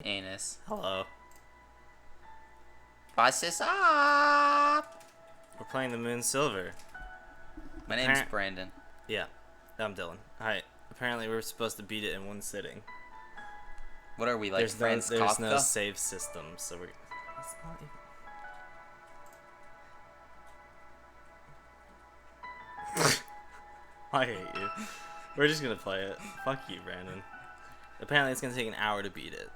Anus. Hello. Bust this up! We're playing the Moon Silver. My name's Brandon. Yeah, I'm Dillon. Hi. Apparently we're supposed to beat it in one sitting. What are we, like There's Franz there's Kafka? no save system, so we're... That's not even... I hate you. We're just gonna play it. Fuck you, Brandon. Apparently it's gonna take an hour to beat it.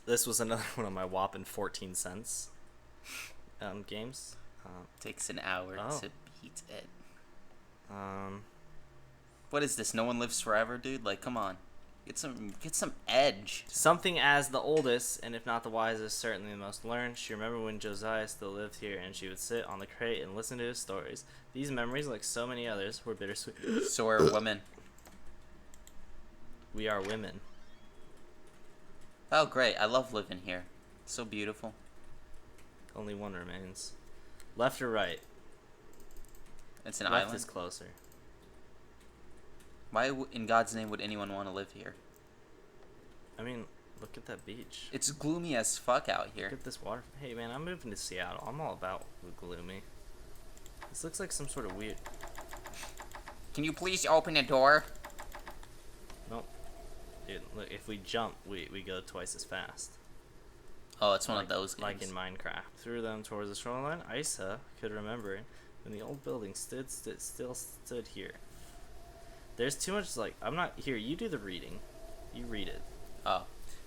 This was another one of my whopping 14 cents games. Takes an hour to beat it. Um, What is this? No one lives forever, dude? Like, come on. Get some edge. Something as the oldest, and if not the wisest, certainly the most learned. She remembered when Josiah still lived here, and she would sit on the crate and listen to his stories. These memories, like so many others, were bittersweet. So are women. We are women. Oh, great. I love living here. So beautiful. Only one remains. Left or right? It's an Left island. is closer. Why in God's name would anyone want to live here? I mean, look at that beach. It's gloomy as fuck out here. Look at this water. Hey man, I'm moving to Seattle. I'm all about the gloomy. This looks like some sort of weird... Can you please open the door? Nope. Dude, look, if we jump, we go twice as fast. Oh, it's one of those games. Like in Minecraft. Through them towards the shoreline, Isa could remember when the old building still stood here. There's too much, like, I'm not... Here, you do the reading. You read it. Oh.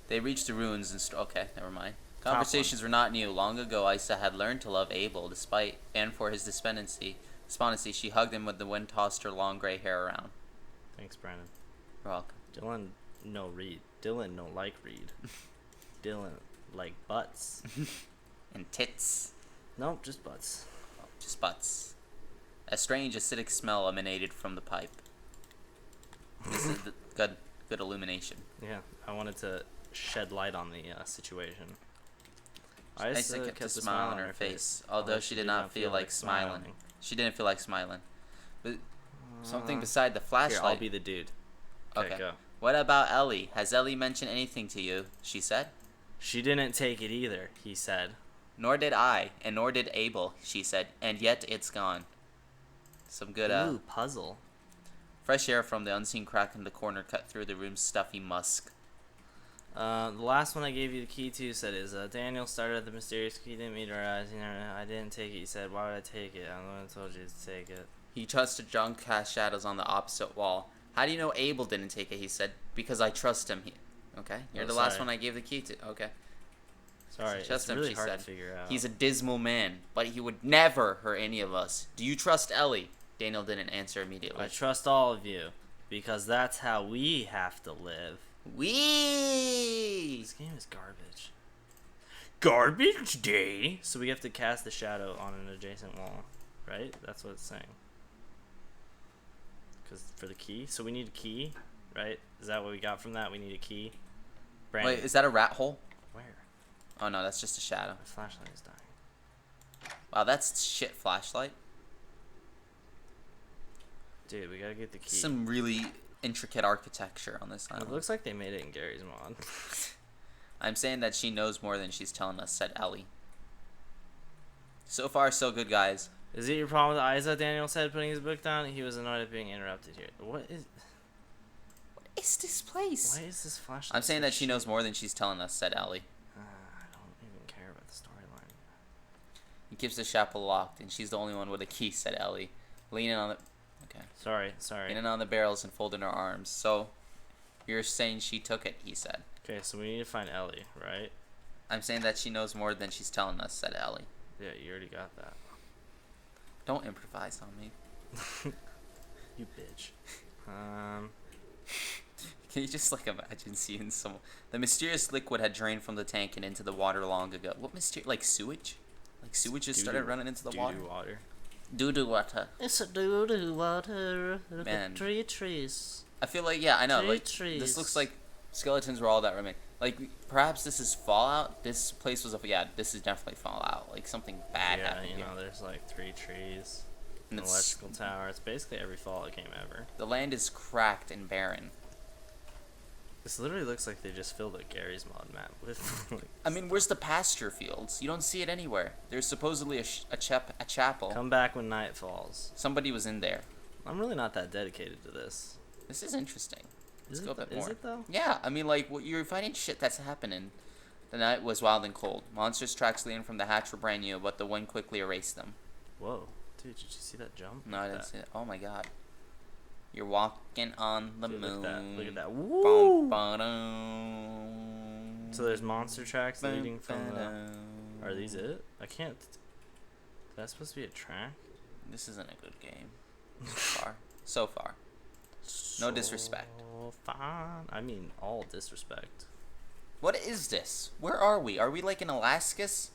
They reached the ruins and... Okay, never mind. Conversations were not new. Long ago, Isa had learned to love Abel, and for his despondency, she hugged him when the wind tossed her long gray hair around. Thanks, Brandon. You're welcome. Dylan, no read. Dylan, no like read. Dylan, like butts. And tits. Nope, just butts. Oh, just butts. A strange acidic smell emanated from the pipe. This is the good illumination. Yeah, I wanted to shed light on the situation. Isa kept a smile on her face, although she did not feel like smiling. She didn't feel like smiling. But something beside the flashlight... Here, I'll be the dude. Okay, go. What about Ellie? Has Ellie mentioned anything to you? She said. She didn't take it either, he said. Nor did I, and nor did Abel, she said, and yet it's gone. Some good, Ooh, puzzle. Fresh air from the unseen crack in the corner cut through the room's stuffy musk. The last one I gave you the key to said is, Daniel started at the mysterious key, didn't meet her eyes, I didn't take it, he said, why would I take it? I'm the one who told you to take it. He trusted John cast shadows on the opposite wall. How do you know Abel didn't take it, he said, because I trust him. Okay, you're the last one I gave the key to, okay. Sorry, it's really hard to figure out. He's a dismal man, but he would never hurt any of us. Do you trust Ellie? Daniel didn't answer immediately. I trust all of you, because that's how we have to live. Wee! This game is garbage. Garbage day! So we have to cast a shadow on an adjacent wall, right? That's what it's saying. Because for the key? So we need a key, right? Is that what we got from that? We need a key? Brandon. Wait, is that a rat hole? Where? Oh no, that's just a shadow. My flashlight is dying. Wow, that's shit flashlight. Dude, we gotta get the key. Some really intricate architecture on this island. It looks like they made it in Gary's mod. I'm saying that she knows more than she's telling us, said Ellie. So far, so good, guys. Is it your problem with Isa? Daniel said, putting his book down. He was annoyed at being interrupted here. What is this place? Why is this flashlight? I'm saying that she knows more than she's telling us, said Ellie. I don't even care about the storyline. He keeps the chapel locked, and she's the only one with a key, said Ellie, leaning on the... Okay. Sorry. Leaning on the barrels and folding her arms. So, you're saying she took it, he said. Okay, so we need to find Ellie, right? I'm saying that she knows more than she's telling us, said Ellie. Yeah, you already got that. Don't improvise on me. You bitch. Can you just, like, imagine seeing someone... The mysterious liquid had drained from the tank and into the water long ago. What mysterious... Like, sewage? Like, sewage just started running into the water? Doo-doo water. Doo-doo water. It's a doo-doo water. Look Man. at trees. I feel like, yeah, I know. Like, Trees. this looks like skeletons were all that remain. Like, perhaps this is Fallout. This place was... Yeah, this is definitely Fallout. Like, something bad happened Yeah, here. there's like 3 trees. And An electrical tower. It's basically every Fallout game ever. The land is cracked and barren. This literally looks like they just filled a Gary's Mod map with. Like, I mean, where's the pasture fields? You don't see it anywhere. There's supposedly a chapel. come back when night falls. Somebody was in there. I'm really not that dedicated to this. This is interesting. Let's Is go it, a bit is more. it though? Yeah, I mean, like, you're finding shit that's happening. The night was wild and cold. Monsters' tracks leading from the hatch were brand new, but the wind quickly erased them. Whoa, dude, did you see that jump? No, I didn't see it. Oh my god. You're walking on the Dude, moon. look at that. Bum, Woo! ba-dum. So there's monster tracks Bum, leading from the. ba-dum. Are these it? I can't. That's supposed to be a track. This isn't a good game. So far. So far. No disrespect. So fine. I mean, all disrespect. What is this? Where are we? Are we like in Alaskis?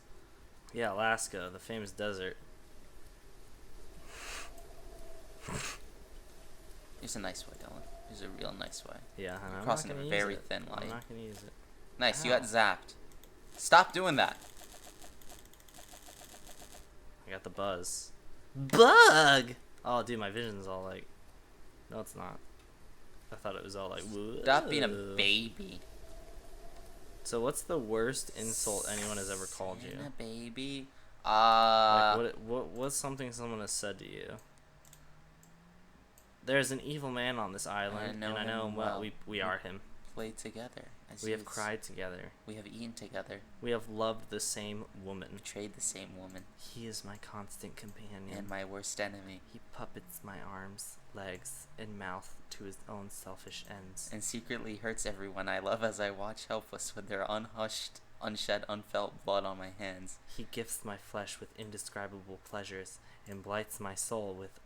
Yeah, Alaska, the famous desert. Here's a nice way, Dylan. Here's a real nice way. Yeah, and You're I'm crossing not a gonna very use it. thin line. I'm not gonna use it. Nice, you Ow. got zapped. Stop doing that. I got the buzz. Bug! Oh, dude, my vision's all like. No, it's not. I thought it was all like. Stop being a "Whoa." baby. So, what's the worst insult anyone has ever called you? Being a baby. Like, what's something someone has said to you? There's an evil man on this island, know and I know him him well. well. We are him. Played together. As We have youths. cried together. We have eaten together. We have loved the same woman. Betrayed the same woman. He is my constant companion. And my worst enemy. He puppets my arms, legs, and mouth to his own selfish ends. And secretly hurts everyone I love as I watch helpless with their unhushed, unshed, unfelt blood on my hands. He gifts my flesh with indescribable pleasures and blights my soul with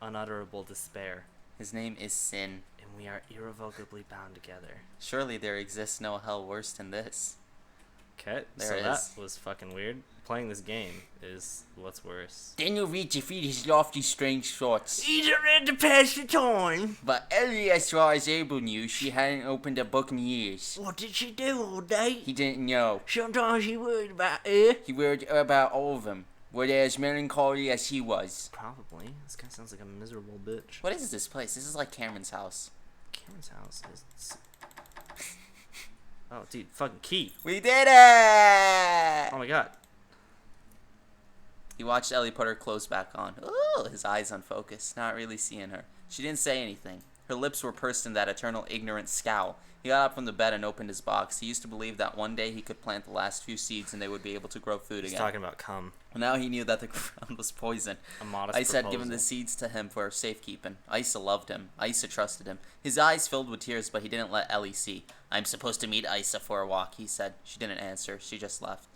unutterable despair. His name is Sin. And we are irrevocably bound together. Surely there exists no hell worse than this. Okay, There so it that is. was fucking weird. Playing this game is what's worse. Daniel Reed defeated his lofty strange thoughts. He's ready to pass the time. But Ellie, as far as Abel knew, she hadn't opened a book in years. What did she do all day? He didn't know. Sometimes she worried about her. He worried about all of them. Were they as melancholy as he was? Probably. This guy sounds like a miserable bitch. What is this place? This is like Cameron's house. Cameron's house is. Oh, dude, fucking key. We did it! Oh my god. He watched Ellie put her clothes back on. Ooh, his eyes unfocused, not really seeing her. She didn't say anything. Her lips were pursed in that eternal ignorant scowl. He got up from the bed and opened his box. He used to believe that one day he could plant the last few seeds and they would be able to grow food He's again. talking about cum. Now he knew that the ground was poison. A modest Isa had proposal. given the seeds to him for safekeeping. Isa loved him. Isa trusted him. His eyes filled with tears, but he didn't let Ellie see. I'm supposed to meet Isa for a walk, he said. She didn't answer. She just left.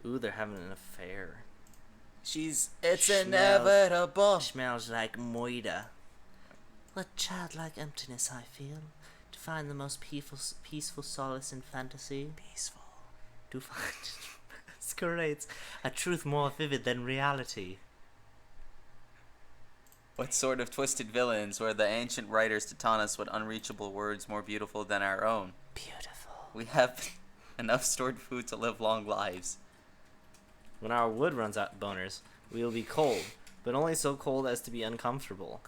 Ooh, they're having an affair. It's Smells- inevitable. Smells like moida. What childlike emptiness I feel. To find the most peaceful solace in fantasy. Peaceful. To find masquerades a truth more vivid than reality. What sort of twisted villains were the ancient writers to taunt us with unreachable words more beautiful than our own? Beautiful. We have enough stored food to live long lives. When our wood runs out, boners, we will be cold, but only so cold as to be uncomfortable.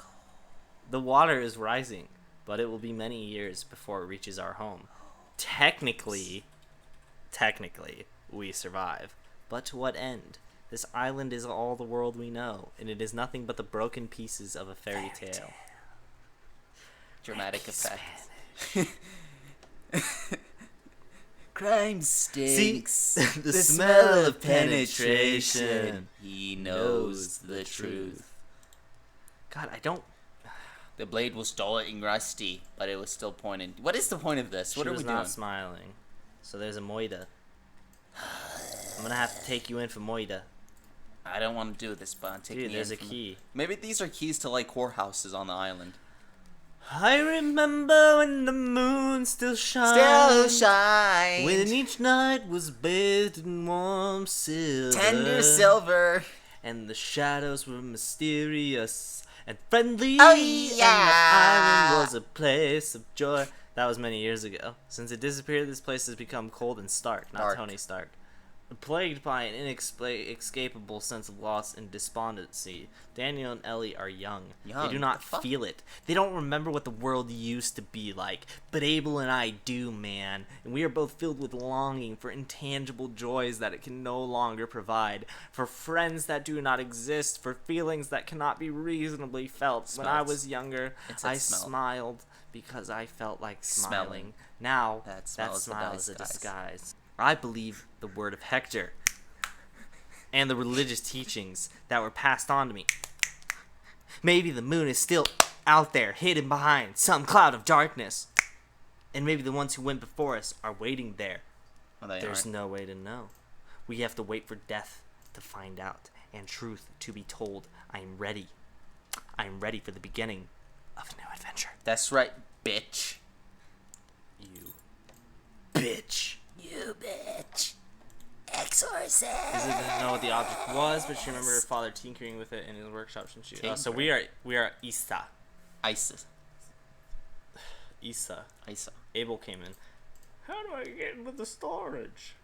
The water is rising, but it will be many years before it reaches our home. Technically, we survive. But to what end? This island is all the world we know, and it is nothing but the broken pieces of a fairy tale. Dramatic effect. Crime stinks. The smell of penetration. He knows the truth. God, I don't... The blade was dull and rusty, but it was still pointed. What is the point of this? What she are was we doing? not smiling. So there's a moida. I'm gonna have to take you in for moida. I don't want to do this, but I'm taking Dude, you there's in a from key. Maybe these are keys to like whorehouses on the island. I remember when the moon still shines. shine. When each night was bathed in warm silver. Tender silver. And the shadows were mysterious and friendly. Oh, And the yeah. island was a place of joy. That was many years ago. Since it disappeared, this place has become cold and stark. Not Dark. Tony Stark. Plagued by an inescapable sense of loss and despondency, Daniel and Ellie are young. They do not feel it. They don't remember what the world used to be like. But Abel and I do, man. And we are both filled with longing for intangible joys that it can no longer provide. For friends that do not exist. For feelings that cannot be reasonably felt. When I was younger, I smiled because I felt like smiling. Now, that smile is a disguise. I believe the word of Hector and the religious teachings that were passed on to me. Maybe the moon is still out there, hidden behind some cloud of darkness. And maybe the ones who went before us are waiting there. Well, There's no way to know. We have to wait for death to find out and truth to be told. I am ready. I am ready for the beginning of a new adventure. That's right, bitch. You bitch. You bitch. Exorcist. Lisa didn't know what the object was, but she remembered her father tinkering with it in his workshop. So we are Isa. ISIS. Isa. Isa. Abel came in. How do I get into the storage?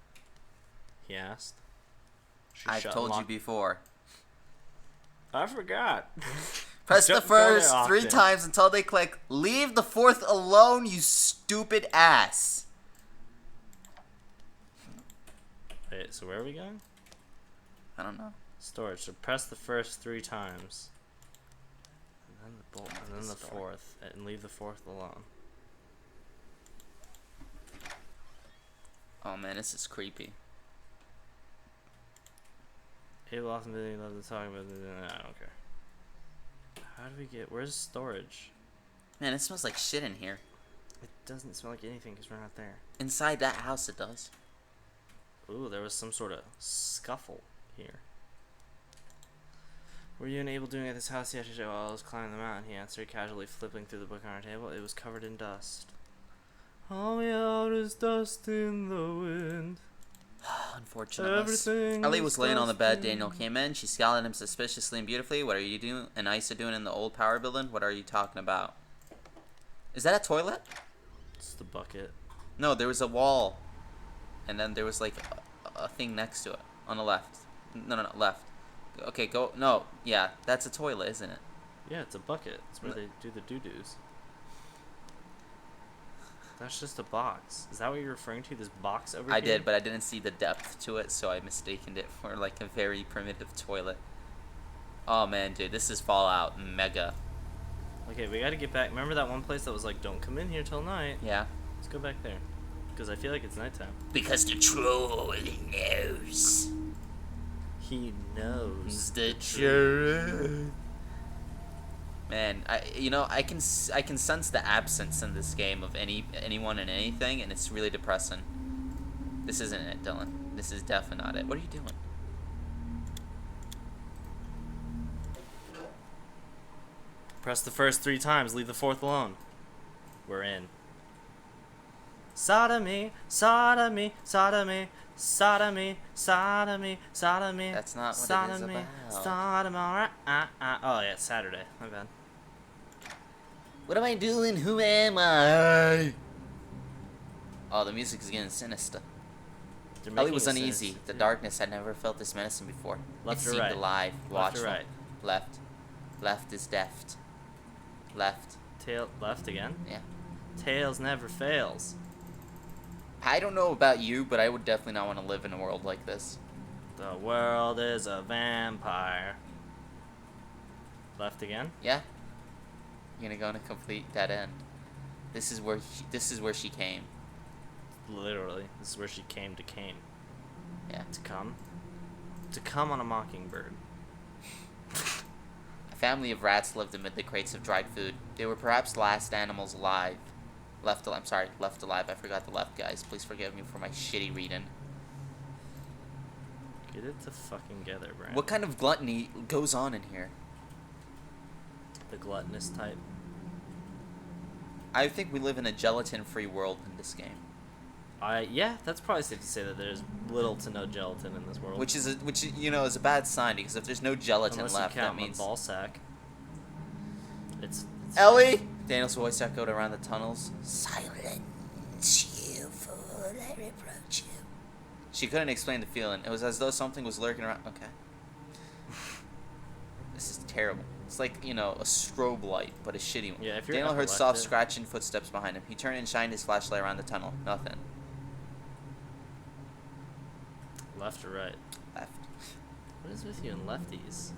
He asked. I've told you before. I forgot. Press the first 3 times until they click. Leave the 4th alone, you stupid ass. Wait, so where are we going? I don't know. Storage. So press the first 3 times. And then the bolt, and then the 4th. And leave the 4th alone. Oh man, this is creepy. Abel often really loves to talk about it. I don't care. How do we get... Where's storage? Man, it smells like shit in here. It doesn't smell like anything because we're not there. Inside that house it does. Ooh, there was some sort of scuffle here. Were you and Abel doing at this house yesterday while I was climbing the mountain? He answered, casually flipping through the book on our table. It was covered in dust. All we out is dust in the wind. Unfortunately. Ellie was laying on the bed. Daniel came in. She scowled at him suspiciously and beautifully. What are you doing? And Isa doing in the old power building? What are you talking about? Is that a toilet? It's the bucket. No, there was a wall. And then there was like a thing next to it. On the left. No, left. Okay, go. No, yeah, that's a toilet, isn't it? Yeah, it's a bucket. It's where they do the doo-doos. That's just a box. Is that what you're referring to? This box over here? I did, but I didn't see the depth to it, so I mistaken it for like a very primitive toilet. Oh man, dude, this is Fallout Mega. Okay, we gotta get back. Remember that one place that was like, don't come in here till night? Yeah. Let's go back there. Because I feel like it's nighttime. Because the troll knows. He knows the truth. Man, I can sense the absence in this game of anyone and anything, and it's really depressing. This isn't it, Dylan. This is definitely not it. What are you doing? Press the first 3 times, leave the 4th alone. We're in. Sodomy, sodomy, sodomy, sodomy, sodomy, sodomy. That's not what sodomy, it is about. Sodomy, alright. Oh yeah, it's Saturday. My bad. What am I doing? Who am I? Oh, the music is getting sinister. Ellie was uneasy. The darkness had never felt this menacing before. Left it or seemed right? alive, Left watchful. or right? Left. Left is deft. Left. Tail left again? Yeah. Tails never fails. I don't know about you, but I would definitely not want to live in a world like this. The world is a vampire. Left again? Yeah. You're gonna go in a complete dead end. This is where she came. Literally, this is where she came. Yeah. To come on a mockingbird. A family of rats lived amid the crates of dried food. They were perhaps the last animals alive. Left alive. I forgot the left, guys. Please forgive me for my shitty reading. Get it to fucking together, Brandon. What kind of gluttony goes on in here? The gluttonous type. I think we live in a gelatin-free world in this game. Yeah, that's probably safe to say that there's little to no gelatin in this world. Which is a bad sign, because if there's no gelatin Unless left, you count that means my ball sack. It's Ellie. Daniel's voice echoed around the tunnels. Silence, you fool, I reproach you. She couldn't explain the feeling. It was as though something was lurking around. Okay. This is terrible. It's like, you know, a strobe light, but a shitty one. Yeah, if you're Daniel heard epileptic- soft scratching footsteps behind him. He turned and shined his flashlight around the tunnel. Nothing. Left or right? Left. What is with you and lefties?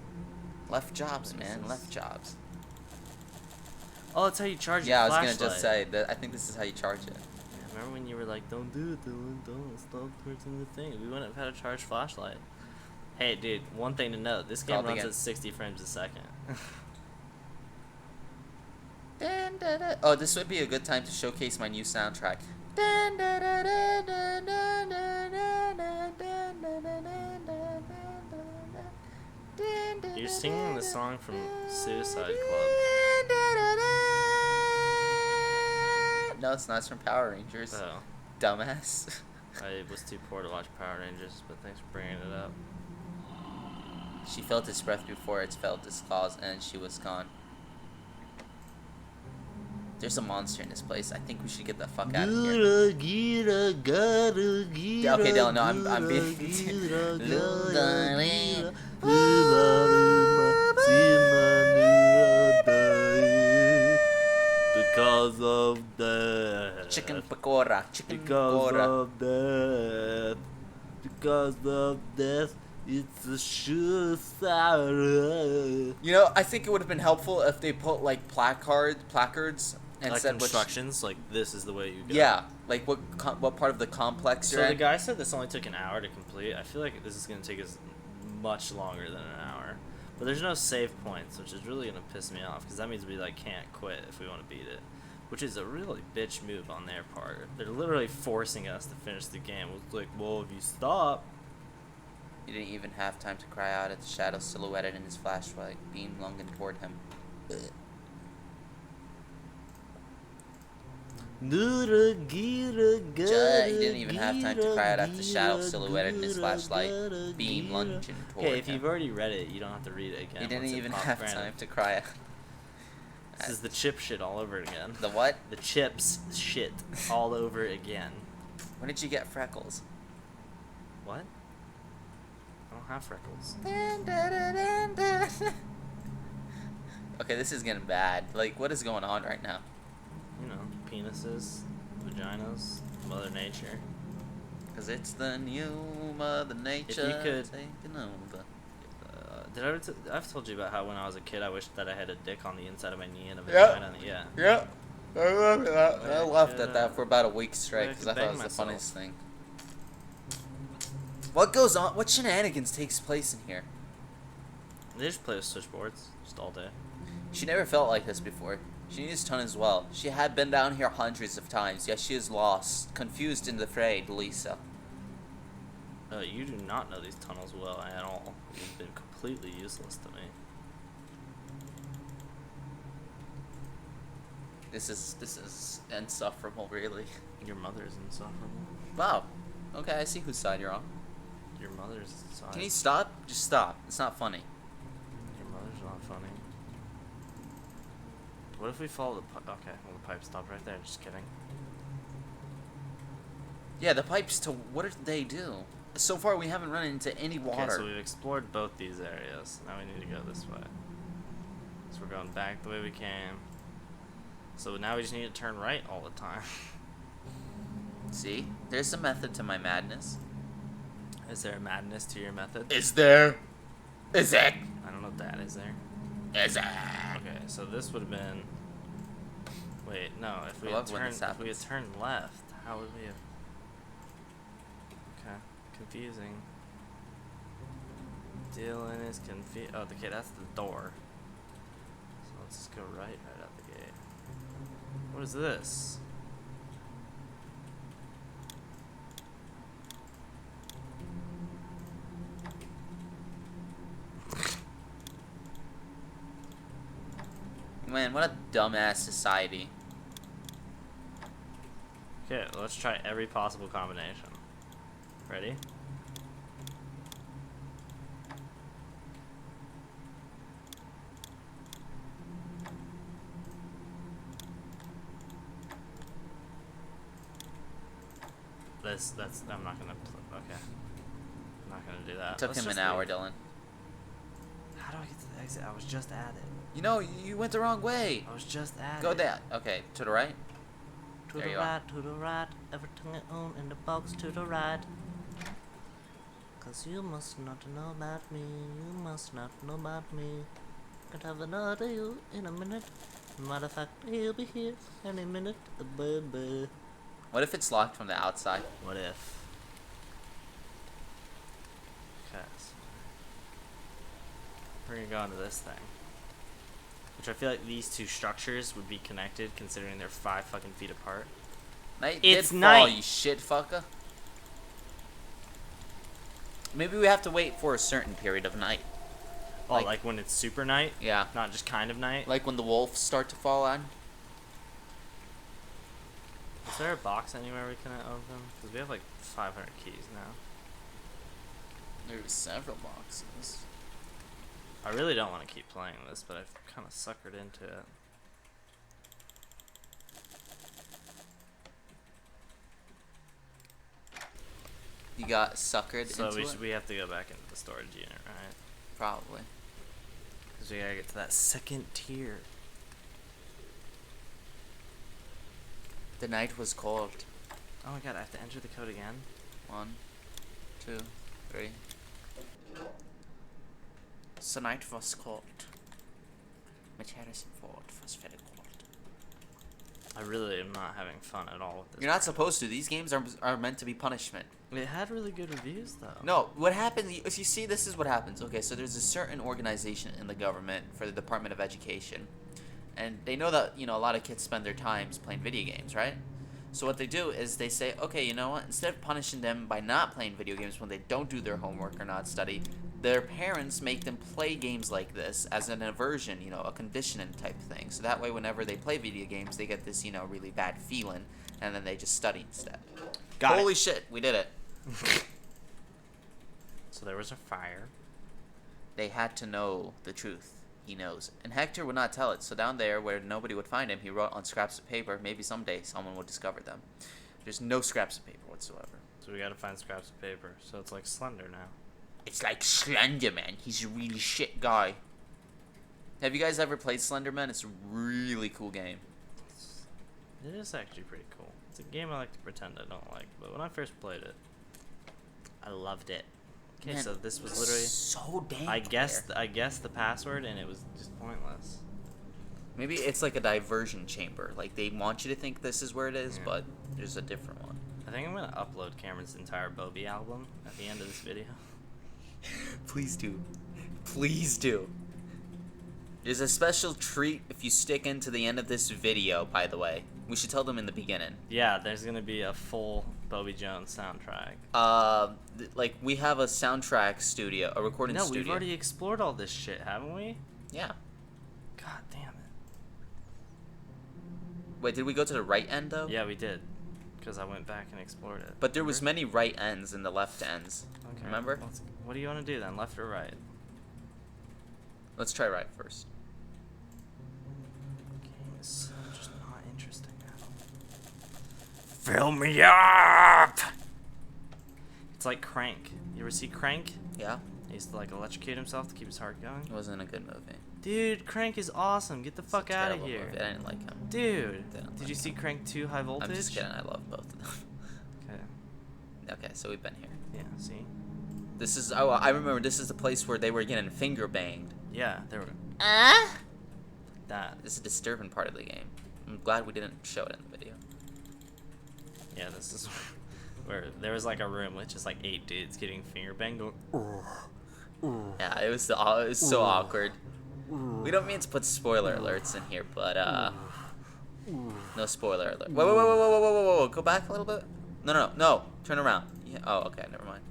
Left jobs, What man. is Left this? jobs. Oh, that's how you charge Yeah, I your was flashlight. gonna just say that. I think this is how you charge it. Yeah, remember when you were like, don't do it, Dylan, don't stop touching the thing. We wouldn't have had a charged flashlight. Hey, dude, one thing to note. This game Called runs again. at 60 frames a second. Oh, this would be a good time to showcase my new soundtrack. You're singing the song from Suicide Club. No, it's not. It's from Power Rangers. Oh, Dumbass. I was too poor to watch Power Rangers, but thanks for bringing it up. She felt its breath before it felt its claws, and she was gone. There's a monster in this place. I think we should get the fuck out of here. Yeah, okay, Dylan, no, I'm being... Because of death. Chicken pakora. Chicken Because pakora. of death. Because of death. It's a suicide. You know, I think it would have been helpful if they put, like, placards and Like said which... instructions, like this is the way you go. Yeah, like what part of the complex you're So the in. guy said this only took an hour to complete. I feel like this is going to take us much longer than an hour. But there's no save points, which is really going to piss me off, because that means we like can't quit if we want to beat it. Which is a really bitch move on their part. They're literally forcing us to finish the game. It's like, well, if you stop... He didn't even have time to cry out at the shadow silhouetted in his flashlight beam lunging toward him. He didn't even have time to cry out at the shadow silhouetted in his flashlight beam lunging toward Okay, if him. you've already read it, you don't have to read it again. He didn't once it even pops have random. time to cry out. This is the chip shit all over again. The what? The chips shit all over again. When did you get freckles? What? I don't have freckles. Okay, this is getting bad. Like, what is going on right now? You know, penises, vaginas, Mother Nature. Because it's the new Mother Nature could- taking over. I've told you about how when I was a kid I wished that I had a dick on the inside of my knee and a Yep. vagina on the, yeah. Yep. I remember that. I Like, laughed at that for about a week straight I because I could thought it bang was the myself. funniest thing. What goes on? What shenanigans takes place in here? They just play with switchboards just all day. She never felt like this before. She knew this ton as well. She had been down here hundreds of times, yet she is lost, confused and afraid, Lisa. You do not know these tunnels well at all. You've been completely useless to me. This is insufferable, really. Your mother's insufferable. Wow. Okay, I see whose side you're on. Your mother's inside. Can you stop? Just stop. It's not funny. Your mother's not funny. What if we follow the pipe? Okay, well the pipe stopped right there. Just kidding. Yeah, the pipes to what did they do? So far, we haven't run into any water. Okay, so we've explored both these areas. Now we need to go this way. So we're going back the way we came. So now we just need to turn right all the time. See? There's a method to my madness. Is there a madness to your method? Is there? Is it? I don't know if that is there. Is it? Okay, so this would have been. Wait, no. If we I had love when turned, this if we had happens. turned left, how would we have? Okay, confusing. Dillon is confused. Oh, okay, that's the door. So let's just go right out the gate. What is this? Man, what a dumbass society. Okay, let's try every possible combination. Ready? this. I'm not gonna. Okay. I'm not gonna do that. It took Let's him an just hour, leave. Dylan. How do I get to the exit? I was just at it. You know, you went the wrong way. I was just at Go it. that. Okay, to the right. To There the you are. right, to the right. Everything I own in the box to the right. Cause you must not know about me. You must not know about me. Could have another you in a minute. Matter of fact, he'll be here any minute. Bye. What if it's locked from the outside? What if? Okay, so we're gonna go into this thing. Which I feel like these two structures would be connected considering they're 5 fucking feet apart. Night It's did night. fall, you shit fucker. Maybe we have to wait for a certain period of night. Oh, like when it's super night? Yeah. Not just kind of night? Like when the wolves start to fall on. Is there a box anywhere we can open? Because we have like 500 keys now. There's several boxes. I really don't want to keep playing this, but I've kind of suckered into it. You got suckered So into it? we have to go back into the storage unit, right? Probably. Because we gotta get to that second tier. The night was cold. Oh my god, I have to enter the code again? 1, 2, 3. The night was cold. Which Harrison Ford was very cold. I really am not having fun at all with this. You're not supposed to. These games are meant to be punishment. It had really good reviews, though. No, what happens, if you see, this is what happens. Okay, so there's a certain organization in the government for the Department of Education. And they know that, a lot of kids spend their times playing video games, right? So what they do is they say, okay, you know what? Instead of punishing them by not playing video games when they don't do their homework or not study, their parents make them play games like this as an aversion, a conditioning type thing. So that way, whenever they play video games, they get this, really bad feeling, and then they just study instead. Holy shit, we did it. So there was a fire. They had to know the truth. He knows. And Hector would not tell it, so down there where nobody would find him, he wrote on scraps of paper. Maybe someday someone will discover them. There's no scraps of paper whatsoever. So we gotta find scraps of paper. So it's like Slender now. It's like Slenderman. He's a really shit guy. Have you guys ever played Slenderman? It's a really cool game. It is actually pretty cool. It's a game I like to pretend I don't like, but when I first played it, I loved it. Okay, Man, so this was literally. so damn I clear. guessed the password and it was just pointless. Maybe it's like a diversion chamber. Like they want you to think this is where it is, Yeah. but there's a different one. I think I'm gonna upload Cameron's entire Bobby album at the end of this video. Please do. Please do. There's a special treat if you stick into the end of this video, by the way. We should tell them in the beginning. Yeah, there's gonna be a full Bobby Jones soundtrack. Like we have a soundtrack studio, a recording No, studio. we've already explored all this shit, haven't we? Yeah. God damn it. Wait, did we go to the right end though? Yeah, we did. Because I went back and explored it. But there was many right ends and the left ends. Okay. Remember? What do you want to do then, left or right? Let's try right first. Game is so just not interesting now. Fill me up! It's like Crank. You ever see Crank? Yeah? He used to like electrocute himself to keep his heart going. It wasn't a good movie. Dude, Crank is awesome. Get the It's fuck a out of terrible here. movie. I didn't like him. Dude, Didn't did like you see him. Crank 2 High Voltage? I'm just kidding. I love both of them. Okay. Okay, so we've been here. Yeah, see? This is. Oh, I remember. This is the place where they were getting finger banged. Yeah, there were that. This is a disturbing part of the game. I'm glad we didn't show it in the video. Yeah, this is where there was like a room with just like 8 dudes getting finger banged going, Yeah, it was so awkward. We don't mean to put spoiler alerts in here, but no spoiler alert. Whoa! Go back a little bit. No. Turn around. Yeah. Oh, okay. Never mind.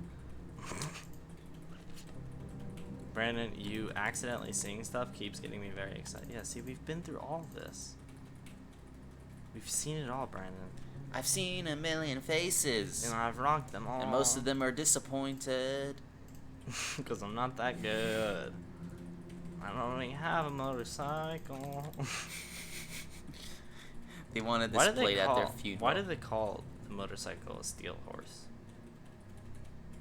Brandon, you accidentally seeing stuff keeps getting me very excited. Yeah, see, we've been through all of this. We've seen it all, Brandon. I've seen a million faces, And I've rocked them all. and most of them are disappointed. Because I'm not that good. I don't even have a motorcycle. They wanted Why this did they played at their call? funeral. Why did they call the motorcycle a steel horse?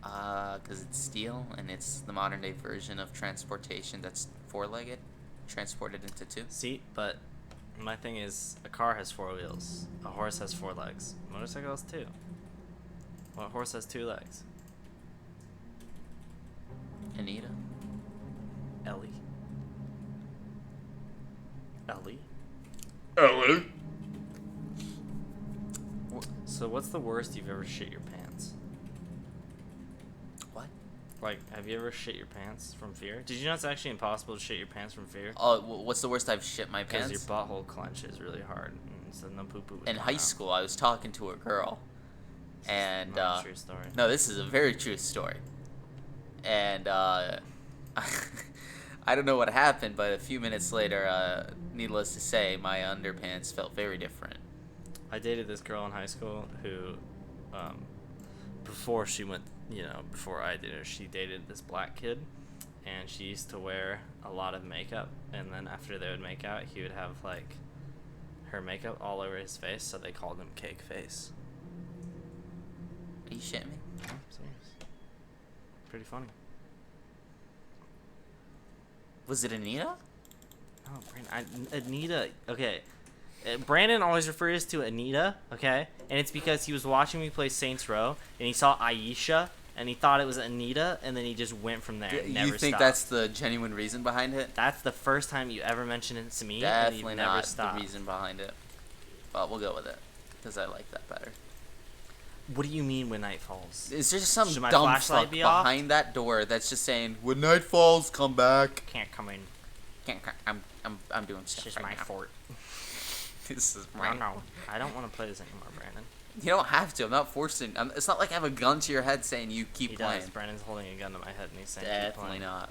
Because it's steel and it's the modern day version of transportation that's four-legged, transported into two. See, but my thing is, a car has 4 wheels. A horse has 4 legs. A motorcycle has 2. Well, a horse has 2 legs. Anita. Ellie. Ellie? Ellie. So what's the worst you've ever shit your pants? What? Like, have you ever shit your pants from fear? Did you know it's actually impossible to shit your pants from fear? Oh, what's the worst I've shit my Because pants? your butthole clenches really hard. So no poo poo. In high school, I was talking to a girl, and Not a true story. no, this is a very true story. And I don't know what happened, but a few minutes later, needless to say, my underpants felt very different. I dated this girl in high school who, before she went, before I did her, she dated this black kid, and she used to wear a lot of makeup, and then after they would make out, he would have, like, her makeup all over his face, so they called him Cake Face. Are you shitting me? Yeah, serious. Pretty funny. Was it Anita? Oh, Brandon, Anita, okay. Brandon always refers to Anita, okay? And it's because he was watching me play Saints Row, and he saw Aisha, and he thought it was Anita, and then he just went from there. And never You think stopped. that's the genuine reason behind it? That's the first time you ever mentioned it to me, and Definitely you've never not stopped. the reason behind it. But we'll go with it, because I like that better. What do you mean when night falls? Is there some Should my dumb flashlight fuck be off? behind that door that's just saying, "When night falls, come back"? Can't come in. I'm doing It's stuff just right my now. fort. This is my. No, I don't want to play this anymore, Brandon. You don't have to. I'm not forcing. It's not like I have a gun to your head saying you keep He playing. does. Brandon's holding a gun to my head, and he's saying, "Keep Definitely playing." not.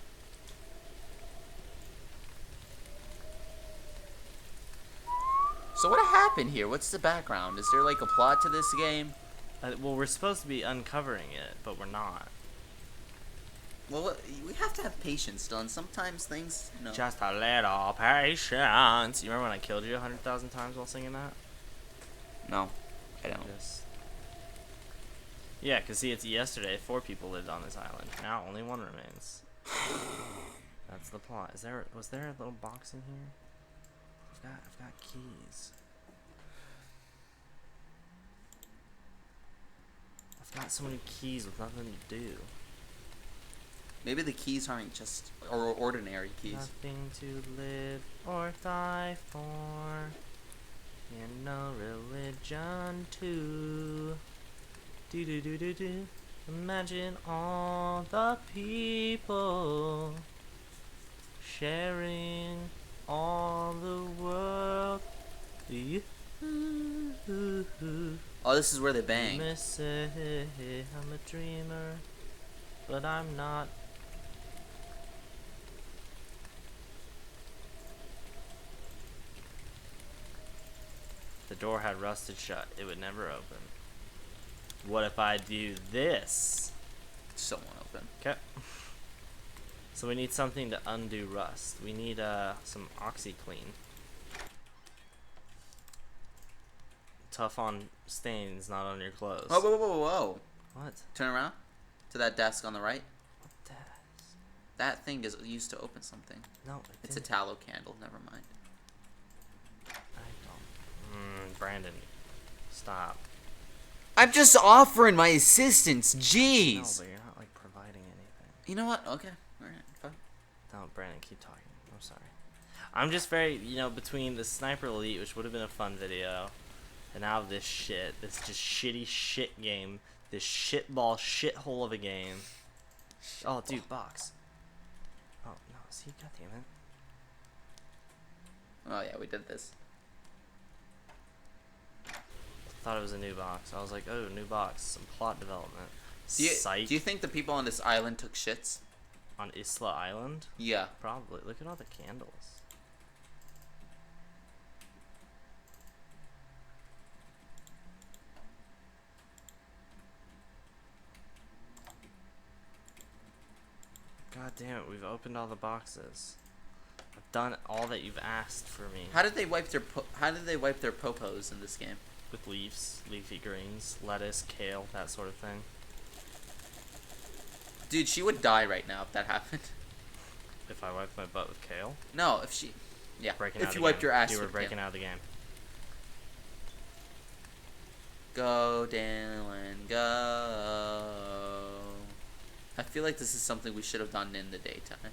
So what happened here? What's the background? Is there like a plot to this game? Well, we're supposed to be uncovering it, but we're not. Well, we have to have patience, Dylan. Sometimes things, Just a little patience. You remember when I killed you 100,000 times while singing that? No, I don't. Yes. Yeah, because see, it's yesterday. 4 people lived on this island. Now only 1 remains. That's the plot. Was there a little box in here? I've got keys. I've got so many keys with nothing to do. Maybe the keys aren't just ordinary keys. Nothing to live or die for, and no religion too. Do do do do do. Imagine all the people sharing all the world. Oh, this is where they bang. You may say I'm a dreamer, but I'm not. The door had rusted shut. It would never open. What if I do this? Still won't open. Okay. So we need something to undo rust. We need some OxyClean. Tough on stains, not on your clothes. Whoa, whoa, whoa, whoa, whoa. What? Turn around to that desk on the right. Desk. That thing is used to open something. No, It's a tallow candle. Never mind. I don't. Brandon, stop. I'm just offering my assistance. No, Jeez. but you're not like providing anything. You know what? Okay. All right. Fine. No, Brandon, keep talking. I'm sorry. I'm just very, between the Sniper Elite, which would have been a fun video, and now this shit, this just shitty shit game, this shitball shithole of a game. Oh, dude, box. Oh, no, see, goddammit. Oh yeah, we did this. Thought it was a new box. I was like, oh, new box, some plot development. Do you think the people on this island took shits? On Isla Island? Yeah. Probably. Look at all the candles. God damn it, we've opened all the boxes. I've done all that you've asked for me. How did they wipe their popos in this game? with leaves, leafy greens, lettuce, kale, that sort of thing. Dude, she would die right now if that happened. If I wiped my butt with kale? No, if she... Yeah, Breaking if out you the wiped game. your ass You were with breaking kale. out of the game. Go, Dillon, go. I feel like this is something we should have done in the daytime.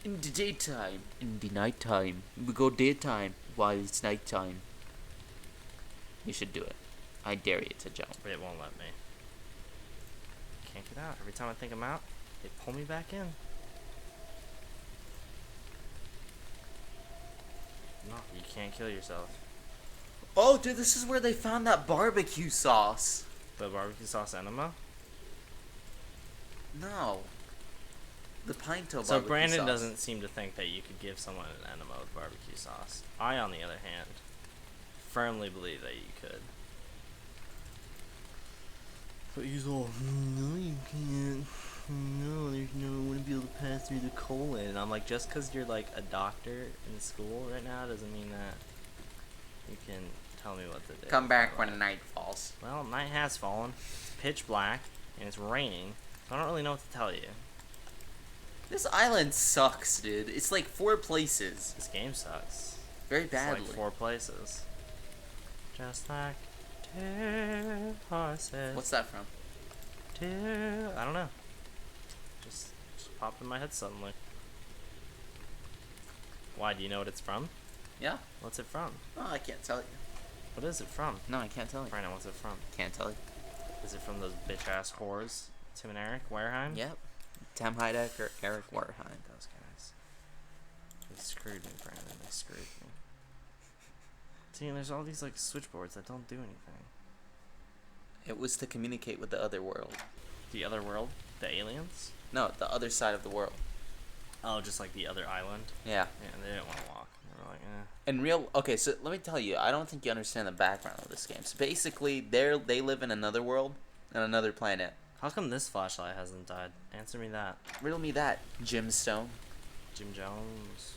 In the daytime. In the nighttime. We go daytime while it's nighttime. You should do it. I dare you to jump. But it won't let me. Can't get out. Every time I think I'm out, they pull me back in. No, you can't kill yourself. Oh, dude, this is where they found that barbecue sauce. The barbecue sauce enema? No. The pinto barbecue So Brandon sauce. doesn't seem to think that you could give someone an enema with barbecue sauce. I, on the other hand, firmly believe that you could. But he's all, no, you can't. No, there's no, I wouldn't be able to pass through the colon. And I'm like, just because you're like a doctor in school right now doesn't mean that you can tell me what to do. Come back when night falls. Well, night has fallen. It's pitch black and it's raining. So I don't really know what to tell you. This island sucks, dude. It's like 4 places. This game sucks. Very It's badly. like 4 places. Just like 2 horses. What's that from? 2. I don't know. Just popped in my head suddenly. Why? Do you know what it's from? Yeah? What's it from? Oh, I can't tell you. What is it from? No, I can't tell you. Brandon, what's it from? Can't tell you. Is it from those bitch ass whores? Tim and Eric Wareheim? Yep. Tam Heidecker, Eric Warheim. Those guys. They screwed me, Brandon. They screwed me. See, and there's all these like switchboards that don't do anything. It was to communicate with the other world. The other world? The aliens? No, the other side of the world. Oh, just like the other island? Yeah. Yeah, they didn't want to walk. They were like, eh. And real... Okay, so let me tell you. I don't think you understand the background of this game. So basically, they live in another world, on another planet. How come this flashlight hasn't died? Answer me that. Riddle me that, Jim Stone. Jim Jones.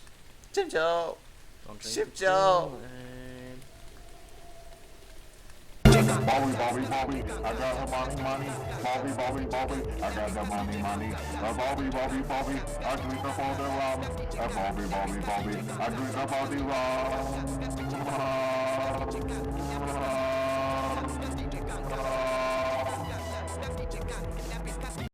Jim Joe. Don't drink Ship the Joe. Kool-Aid. Bobby, Bobby, Bobby, I got the money, money. Bobby, Bobby, Bobby, I got the money, money. Bobby, Bobby, Bobby, I drink up all the rum. Bobby, Bobby, Bobby, I drink up all the rum.